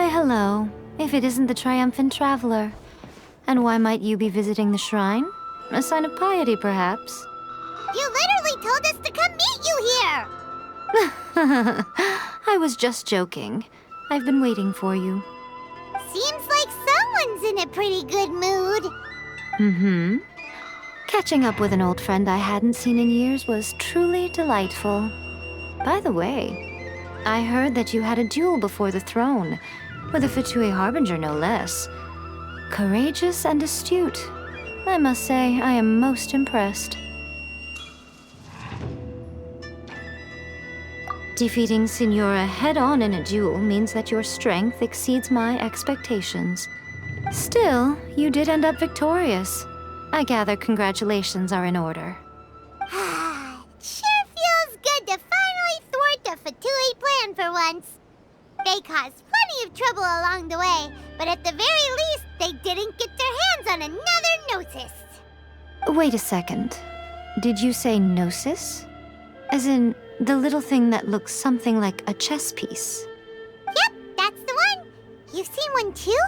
Why, hello, if it isn't the triumphant traveler. And why might you be visiting the shrine? A sign of piety, perhaps? You literally told us to come meet you here! I was just joking. I've been waiting for you. Seems like someone's in a pretty good mood. Mm-hmm. Catching up with an old friend I hadn't seen in years was truly delightful. By the way, I heard that you had a duel before the throne, with a Fatui Harbinger no less. Courageous and astute. I must say, I am most impressed. Defeating Signora head-on in a duel means that your strength exceeds my expectations. Still, you did end up victorious. I gather congratulations are in order. Sure feels good to finally thwart a Fatui plan for once. They caused plenty of trouble along the way, but at the very least, they didn't get their hands on another Gnosis. Wait a second. Did you say Gnosis? As in, the little thing that looks something like a chess piece? Yep, that's the one. You've seen one too?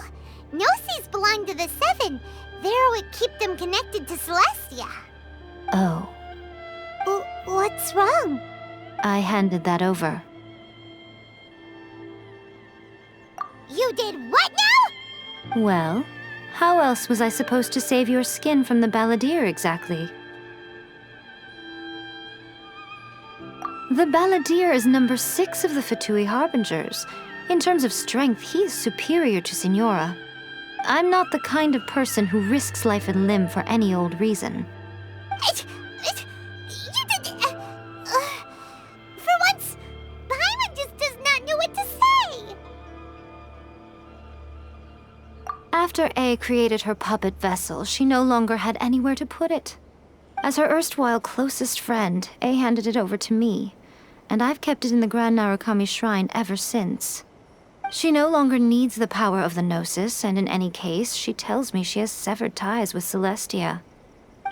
Gnosis belong to the Seven. They're what keep them connected to Celestia. Oh. What's wrong? I handed that over. You did what now? Well, how else was I supposed to save your skin from the balladeer exactly? The balladeer is number 6 of the Fatui Harbingers. In terms of strength, he is superior to Signora. I'm not the kind of person who risks life and limb for any old reason. For once, Paimon just does not know what to say. After A created her puppet vessel, she no longer had anywhere to put it. As her erstwhile closest friend, A handed it over to me, and I've kept it in the Grand Narukami Shrine ever since. She no longer needs the power of the Gnosis, and in any case, she tells me she has severed ties with Celestia.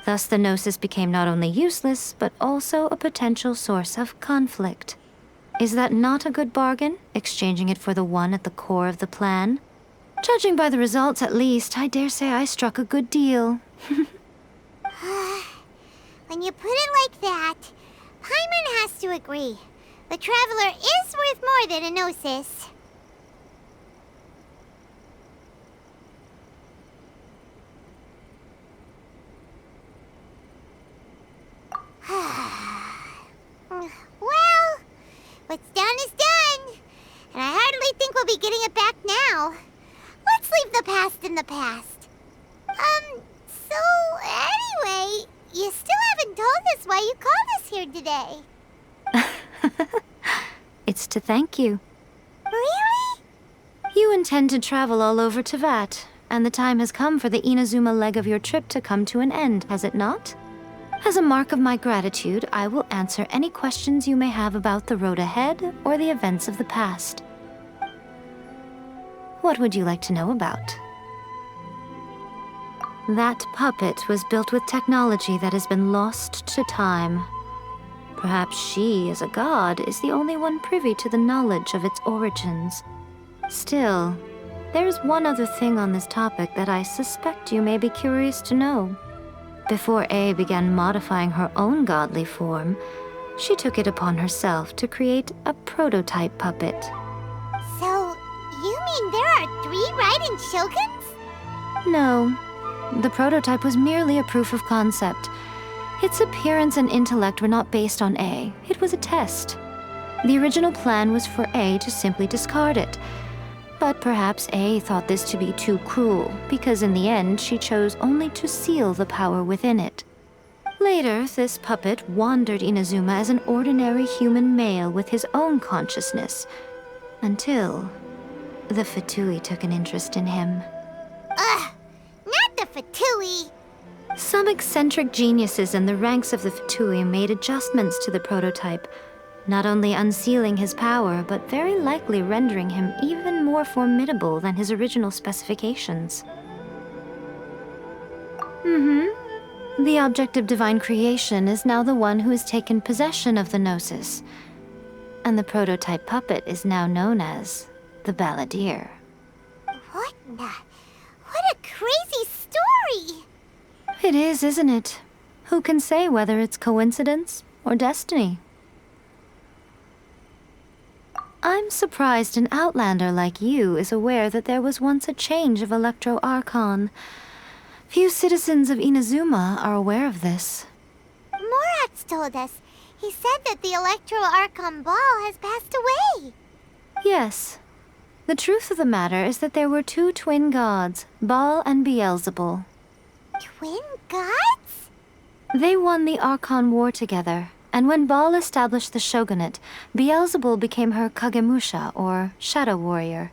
Thus the Gnosis became not only useless, but also a potential source of conflict. Is that not a good bargain, exchanging it for the one at the core of the plan? Judging by the results, at least, I dare say I struck a good deal. When you put it like that, Paimon has to agree. The Traveler is worth more than a Gnosis. Well, what's done is done. And I hardly think we'll be getting it back now. Let's leave the past in the past. So anyway, you still haven't told us why you called us here today. It's to thank you. Really? You intend to travel all over Teyvat, and the time has come for the Inazuma leg of your trip to come to an end, has it not? As a mark of my gratitude, I will answer any questions you may have about the road ahead or the events of the past. What would you like to know about? That puppet was built with technology that has been lost to time. Perhaps she, as a god, is the only one privy to the knowledge of its origins. Still, there's one other thing on this topic that I suspect you may be curious to know. Before A began modifying her own godly form, she took it upon herself to create a prototype puppet. So, you mean there are 3 Raiden Shoguns? No. The prototype was merely a proof of concept. Its appearance and intellect were not based on A. It was a test. The original plan was for A to simply discard it. But perhaps A thought this to be too cruel, because in the end she chose only to seal the power within it. Later, this puppet wandered Inazuma as an ordinary human male with his own consciousness, until the Fatui took an interest in him. Ugh! Not the Fatui! Some eccentric geniuses in the ranks of the Fatui made adjustments to the prototype, not only unsealing his power, but very likely rendering him even more formidable than his original specifications. The object of divine creation is now the one who has taken possession of the Gnosis, and the prototype puppet is now known as the Balladeer. What a crazy story! It is, isn't it? Who can say whether it's coincidence or destiny? I'm surprised an outlander like you is aware that there was once a change of Electro Archon. Few citizens of Inazuma are aware of this. Morax told us. He said that the Electro Archon Ball has passed away. Yes. The truth of the matter is that there were two twin gods, Baal and Beelzebul. Twin gods? They won the Archon War together, and when Baal established the shogunate, Beelzebul became her Kagemusha, or shadow warrior.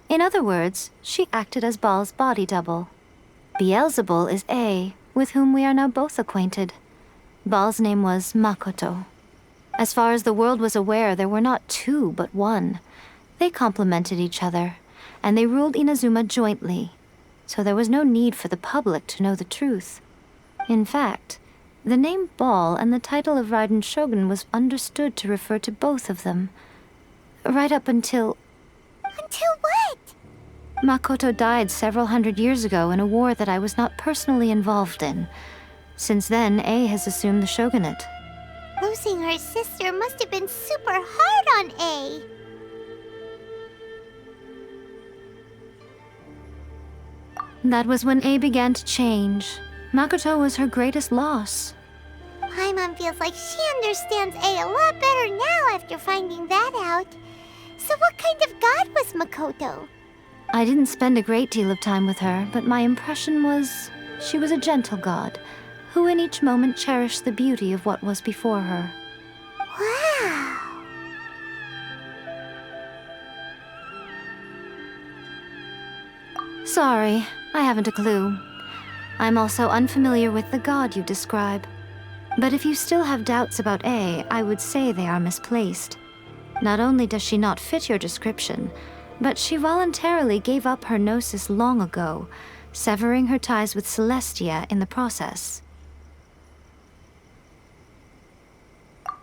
In other words, she acted as Baal's body double. Beelzebul is A, with whom we are now both acquainted. Baal's name was Makoto. As far as the world was aware, there were not two, but one. They complemented each other, and they ruled Inazuma jointly, so there was no need for the public to know the truth. In fact, the name Baal and the title of Raiden Shogun was understood to refer to both of them. Right up until... Until what? Makoto died several hundred years ago in a war that I was not personally involved in. Since then, A has assumed the shogunate. Losing her sister must have been super hard on A. That was when A began to change. Makoto was her greatest loss. Paimon feels like she understands A a lot better now after finding that out. So what kind of god was Makoto? I didn't spend a great deal of time with her, but my impression was she was a gentle god, who in each moment cherished the beauty of what was before her. Wow. Sorry, I haven't a clue. I'm also unfamiliar with the god you describe. But if you still have doubts about A, I would say they are misplaced. Not only does she not fit your description, but she voluntarily gave up her gnosis long ago, severing her ties with Celestia in the process.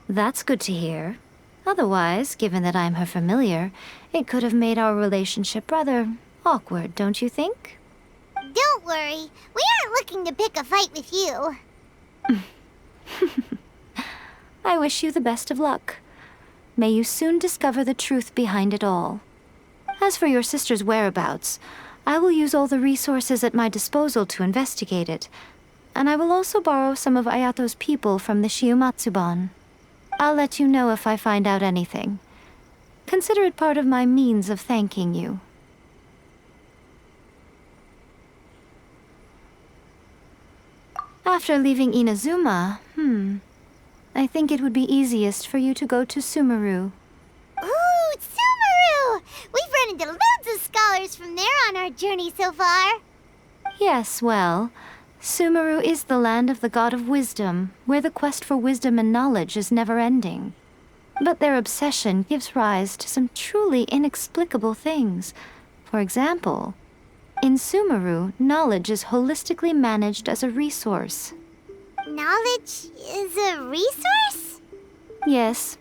That's good to hear. Otherwise, given that I'm her familiar, it could have made our relationship rather awkward, don't you think? Don't worry, we aren't looking to pick a fight with you. I wish you the best of luck. May you soon discover the truth behind it all. As for your sister's whereabouts, I will use all the resources at my disposal to investigate it, and I will also borrow some of Ayato's people from the Shiumatsuban. I'll let you know if I find out anything. Consider it part of my means of thanking you. After leaving Inazuma, I think it would be easiest for you to go to Sumeru. Ooh, Sumeru! We've run into loads of scholars from there on our journey so far. Yes, well, Sumeru is the land of the god of wisdom, where the quest for wisdom and knowledge is never-ending. But their obsession gives rise to some truly inexplicable things. For example, in Sumeru, knowledge is holistically managed as a resource. Knowledge is a resource? Yes.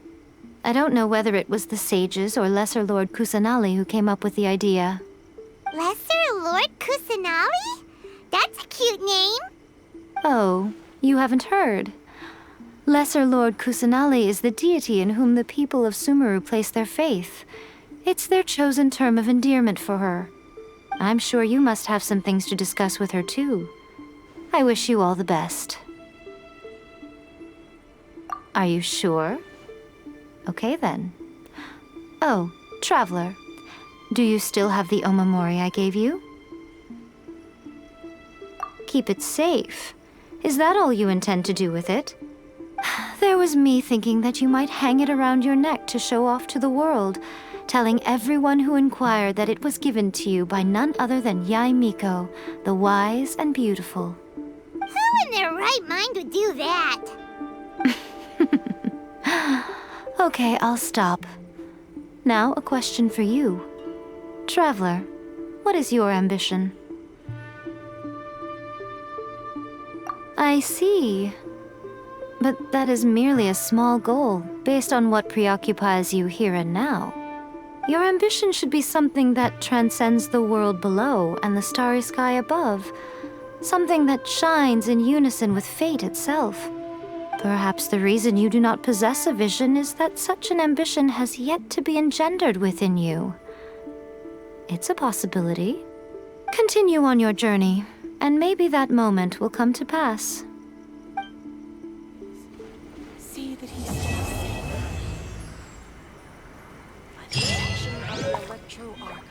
I don't know whether it was the sages or Lesser Lord Kusanali who came up with the idea. Lesser Lord Kusanali? That's a cute name. Oh, you haven't heard. Lesser Lord Kusanali is the deity in whom the people of Sumeru place their faith. It's their chosen term of endearment for her. I'm sure you must have some things to discuss with her too. I wish you all the best. Are you sure? Okay then. Oh, Traveler, do you still have the Omamori I gave you? Keep it safe. Is that all you intend to do with it? There was me thinking that you might hang it around your neck to show off to the world, telling everyone who inquired that it was given to you by none other than Yae Miko, the wise and beautiful. Who in their right mind would do that? Okay, I'll stop. Now, a question for you. Traveler, what is your ambition? I see. But that is merely a small goal, based on what preoccupies you here and now. Your ambition should be something that transcends the world below and the starry sky above. Something that shines in unison with fate itself. Perhaps the reason you do not possess a vision is that such an ambition has yet to be engendered within you. It's a possibility. Continue on your journey, and maybe that moment will come to pass. See that he stays safe. By the protection of the Electro Archon,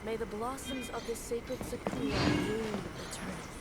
may the blossoms of the sacred Sakura bloom eternally.